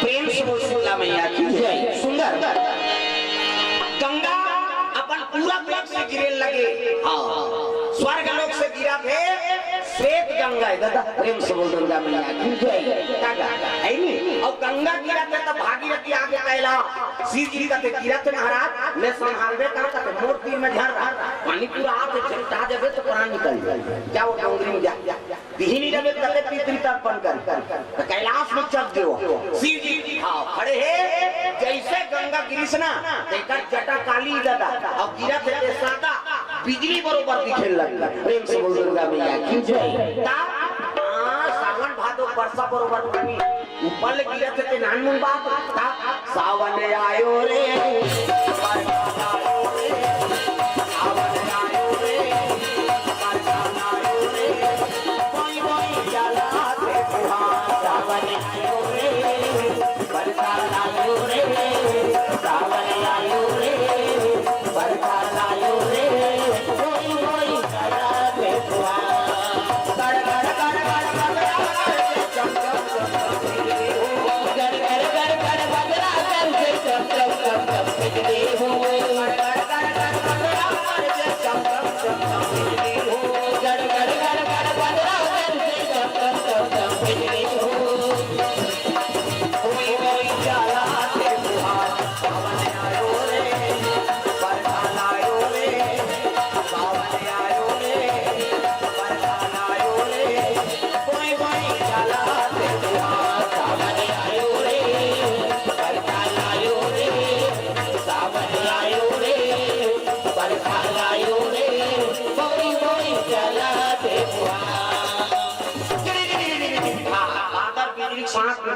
प्रेम से बोल शीतला मैया की जय। सुंदर गंगा अपन पूरा पेट से गिरे लगे। स्वर्ग लोक से गिरा थे श्वेत गंगा दादा प्रेम से बोल दुर्गा मैया की जय। है नहीं और गंगा गिरा थे तब भागीरथी आगे कहला शिव जी का गिरा थे महाराज मैं संभालवे कहां का मोर तीर में झर रहा पानी पूरा हाथ से झपटा देबे तो प्राण निकल जाए क्या वो डोंगरी में जा दिहिनी रवे तले पितृ तर्पण कर कैलाश में चढ़ दियो शिव जी हां खड़े है जैसे गंगा गिरिसना तेकर जटा काली दादा और गिरा थे सादा बिजली बरोबर दिखे लगा प्रेम से बोल दुर्गा मैया की जय। सावन भादो वर्षा बरोबर पानी ऊपर गिरा थे नानमुन बाप सावन आयो रे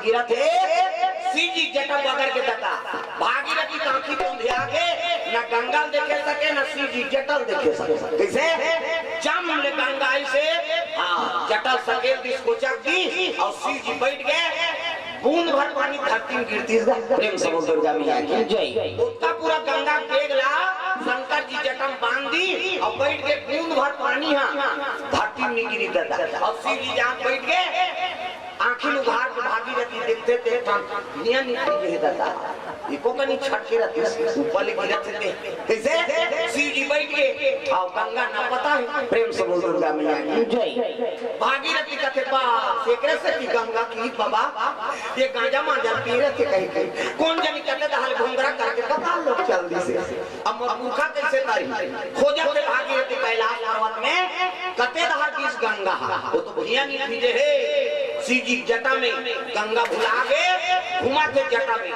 गिरा थे शिव जी जटा बगर के दाता भागीरथी की आंखी बंद आके न गंगा देखे सके न शिव जी जटल देखे सके कैसे जम ले गंगा से जटल सके इसको चक दी और शिव जी बैठ गए बूंद भर पानी धरती में गिरती प्रेम से बोल दुर्गा मैया की जय। उसका पूरा गंगा बेगला शंकर जी जटम बांध दी और बैठ गए बूंद भर पानी धरती में गिरी दादा और शिव जी जहाँ बैठ गए आंखें उघार के भागीरथी देखते थे नियम नहीं दादा एको कनी छटके रहते ऊपर ले गिरते थे कैसे शिव जी बैठ के और गंगा ना पता है प्रेम से बोल दुर्गा मैया की जय। भागीरथी कहते बा एकरे से की गंगा की बाबा ये गांजा मांजा पी रहे थे कहीं कौन जानी कहते दहल घुंगरा करके कथा लोग जल्दी से अब मूर्खा कैसे तारी खोजत से भागीरथी कैलाश पर्वत में कते दहर की इस गंगा वो तो भैया नहीं भेजे है शिव जी जटा में गंगा भुला के घुमाते जटा में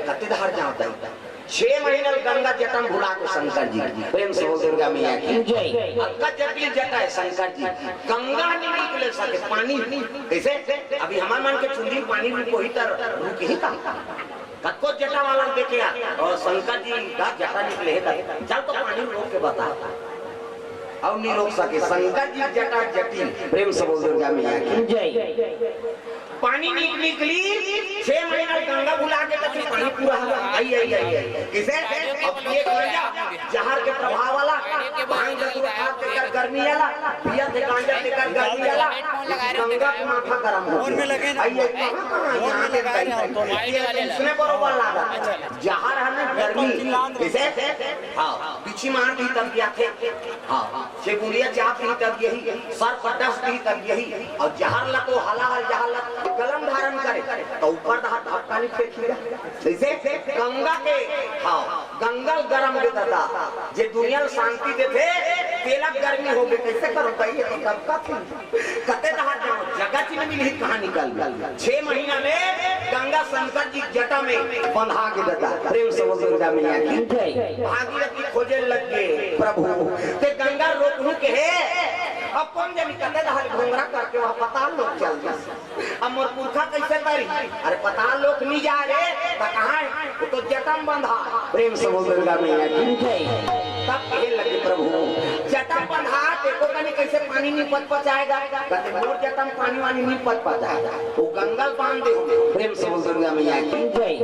कते दहर जाता है 6 महीने गंगा जटा में भुला के शंकर जी प्रेम से बोल दुर्गा मैया की जय। अक्का जटिल जटा है शंकर जी गंगा नहीं निकले सके पानी कैसे अभी हमारे मन के चुंदी पानी में कोई तरह रुक ही था कत्को जटा वाला देखे और शंकर जी का जटा निकले चल तो पानी रोक के बता और नहीं रोक सके शंकर जी जटा जटिल प्रेम से बोल दुर्गा मैया की जय। पानी निकली 6 महीना गंगा बुला के तक पानी पूरा आई किसे अब ये गांजा जहर के प्रभाव वाला भांग जतुरा खा देकर गर्मी वाला पिया से गांजा देकर गर्मी वाला गंगा का माथा गरम हो आई यहां के इसने बरोबर लगा जहर हमें गर्मी किसे हां पीछे मार दी तब क्या थे हां से गुड़िया चाप दी तब यही सर पटस दी तब यही और जहर लको हला जहर गलम धारण करे तो ऊपर धक्का नहीं फेंकेगा जैसे गंगा के हाँ गंगल गरम के दादा जे दुनिया में शांति देते तेलक गर्मी हो गई कैसे करो भाई तो सबका थी कते दहार जाओ जगत में मिली कहां निकल 6 महीना में गंगा शंकर जी जटा में बंधा के दादा प्रेम से बोल दुर्गा मैया की जय। भागीरथी खोजे लग गए प्रभु ते गंगा रोकनु के है अब कौन जानी कते दहार घुंगरा करके वहां पता लोग चल गए अब मोर पुरखा कैसे करी अरे पता लोग नहीं जा रे तो कहां है वो तो जटम बंधा प्रेम से बोल दुर्गा मैया की जय। तब कहे लगे प्रभु जटम बंधा देखो कनी कैसे पानी नहीं पच पचाएगा कहते मोर जटम पानी वानी नहीं पच पचाएगा वो गंगल बांध दे प्रेम से बोल दुर्गा मैया की जय।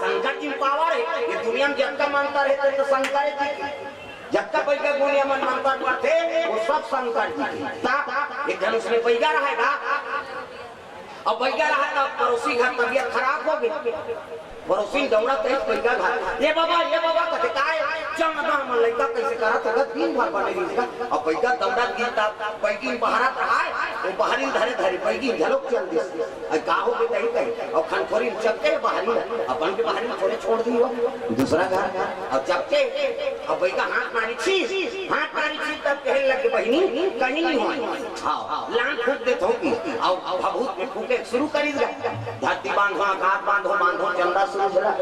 शंकर जी पावर है ये दुनिया में जब का मानता रहता है तो शंकर जी जब तक पैगा दुनिया में मानता पड़ते वो सब शंकर जी एक धनुष में पैगा रहेगा अब भैया रहा था पड़ोसी घर तबियत खराब हो गई, पड़ोसी दौड़ा तेज भैया घर, ये बाबा कहते का चमदा मन लइका कैसे करा तो दिन भर बने इसका। अब भैया दौड़ा गीता बैगिन बहारत रहा है, वो बाहरी धरे बैगिन झलक चल दी, और का हो गई तही कही और खनखोरी चपके बाहरी अपन के बाहरी थोड़े छोड़ दी हो दूसरा घर और चपके। अब भैया हाथ मारी छी तब कहने लगे बहनी कहीं नहीं हो, हाँ लान फूक दे थोकी और भभूत में फूके शुरू करी धरती बांधो आकाश बांधो चंदा शुरू जला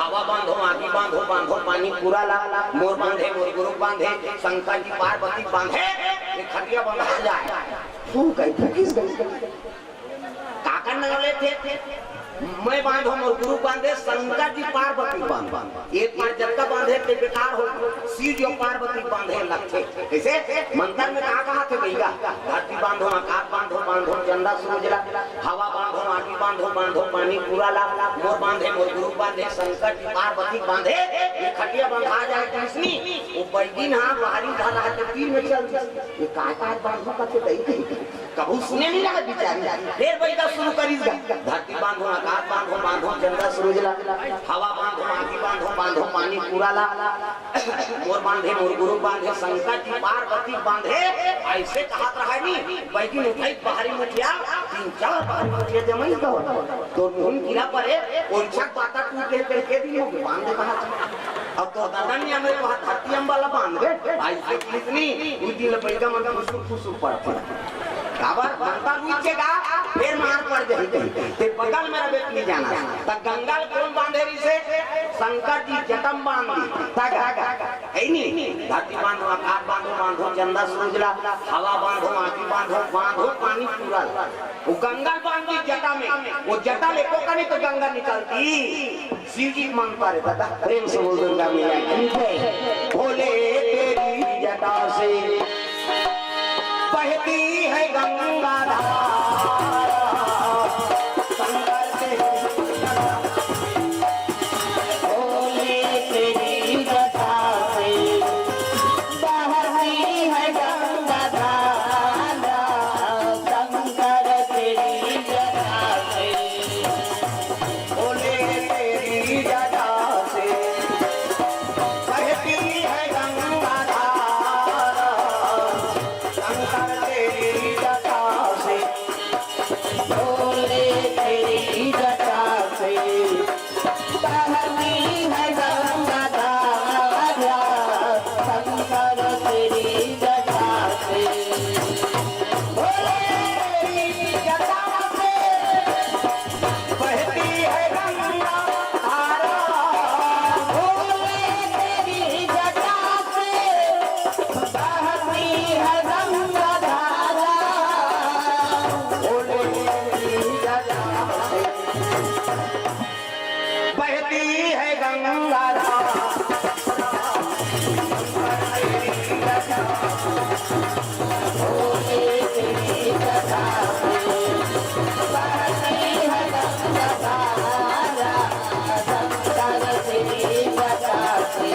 हवा बांधो आगी बांधो पानी पूरा ला मोर बांधे मोर गुरु बांधे शंकर जी पार्वती बांधे ये खटिया बंधा जाए फूक किस काका नगले थे मैं बांधो मोर गुरु बांधे शंकर जी पार्वती बांध एक बार जत्ता बांधे ते बेकार हो शिव जो पार्वती बांधे लगते कैसे मंत्र में कहा थे भैया धरती बांधो आकाश बांधो चंदा सूरज हवा बांधो आगी बांधो पानी पूरा ला मोर बांधे मोर गुरु बांधे शंकर जी पार्वती बांधे ये खटिया बंधा जाए कृष्णी वो बैगिन हां बाहरी धा रहा है तीर में चल ये काका बांधो का तो दई कबू सुने नहीं रहा बेचारी फिर बैठा शुरू करी धरती बांधो आकाश बांधो चंदा सूरज ला हवा बांधो आगी बांधो पानी पूरा ला मोर बांधे मोर गुरु बांधे शंकर जी पार्वती बांधे ऐसे कहा रहा नहीं बैगिन उठाई बाहरी मुठिया 3-4 बाहरी मुठिया जमाई तो मुंह गिरा पड़े ओछक पाता टूट के करके दी हो बांधे कहा अब तो दादा ने हमें कहा धरती हम वाला बांध गए ऐसे कितनी उदी लपैगा मन खुश पड़ काबर बनता नीचेगा फिर मार पड़ जाएगी ते बगल मेरा बेटी जाना त गंगा कौन बांधे रही से शंकर जी जटम बांधी तग है नहीं धरती बांधो आकाश बांधो चंदा सूरज ला हवा बांधो आगी बांधो पानी पूरा वो गंगा बांधी जटा में वो जटा लेको कने तो गंगा निकलती शिव जी मांगता रहता था प्रेम से बोल गंगा मिला भोले तेरी जटा से बहती है गंगा धारा शंकर से भोले तेरी जटा से बहती है गंगा धारा शंकर तेरी जटा से भोले तेरी जटा से बहती है गंगा धारा शंकर तेरी जटा से भोले तेरी जटा से बहती है गंगा धारा शंकर तेरी जटा से भोले तेरी जटा से बहती है गंगा धारा भोले तेरी जटा से बहती है गंगा धारा भोले तेरी जटा से बहती है गंगा धारा भोले तेरी जटा से बहती है गंगा धारा शंकर तेरी जटा से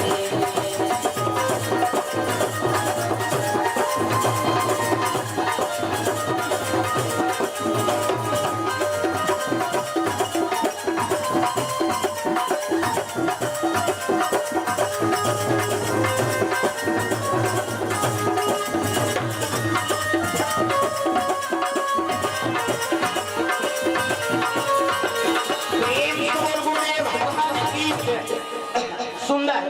प्रेम गुणे भगवान की सुंदर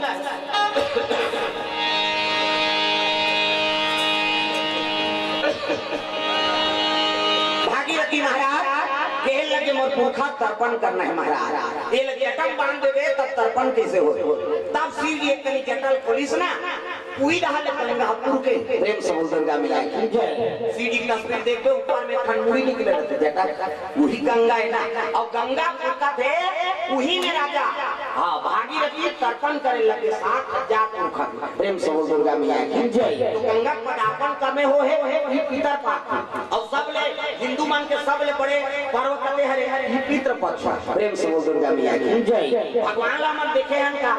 भागीरथी महाराज कहे लगे मोर पुरखा तर्पण करना है महाराज ये लगे जटम बांध देवे तब तर्पण कैसे हो तब शिव जी एक कनी जटल पुलिस ना पूरी रहा ले गंगापुर के प्रेम से बोल गंगा मिला जय शिव जी की तस्वीर देखो ऊपर में खंडूरी निकले रहते जटा वही गंगा है ना और गंगापुर का थे वही में राजा हाँ भागीरथी तर्पण करे लगे 7,000 पुरखा प्रेम से बोल गंगा मिला जय तो गंगा पदार्पण कमे हो है वही पितर पाक और सब ले हिंदू मान के सब ले बड़े पर्व करते हरे पितृ पक्ष प्रेम से बोल गंगा मिला जय भगवान ला मन देखे हैं का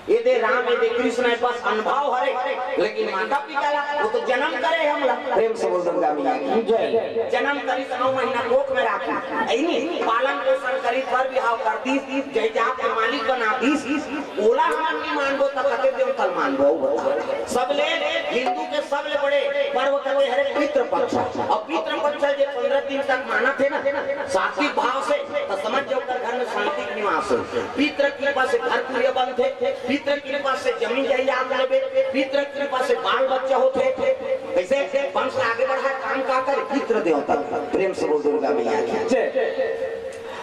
ये दे राम ये दे कृष्ण है बस अनुभव हरे, लेकिन माता पिता वो तो जन्म करे हमला प्रेम से बोल दुर्गा मैया की जय। जन्म करी 9 महीना कोख में राखी, ऐनी पालन पोषण करी पर बिहाव करती, जय जाप के मालिक बना दी, ओला हम नहीं मानबो तब कते देव कल मानबो। सबले हिंदू के सबले बड़े पर्व कते हरे पितृ पक्ष, और पितृ पक्ष जे 15 दिन तक माना थे ना सात्विक भाव से, तो समझ जाओ कर घर में शांति के निवास हो। पितृ कृपा से घर पूरे बनते, पितृ कृपा से जमीन जायदाद लेबे, पितृ कृपा से बाल बच्चा होते, कैसे वंश आगे बढ़ा काम का कर पितृ देवता प्रेम से बोल दुर्गा मैया की जय।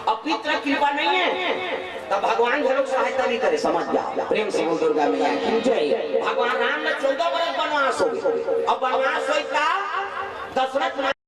अब पितृ कृपा नहीं है तब भगवान जनों सहायता नहीं करे, समझ जाओ प्रेम से बोल दुर्गा मैया की जय। भगवान राम ने 14 बरस वनवास हो गए, अब वनवास होता दशरथ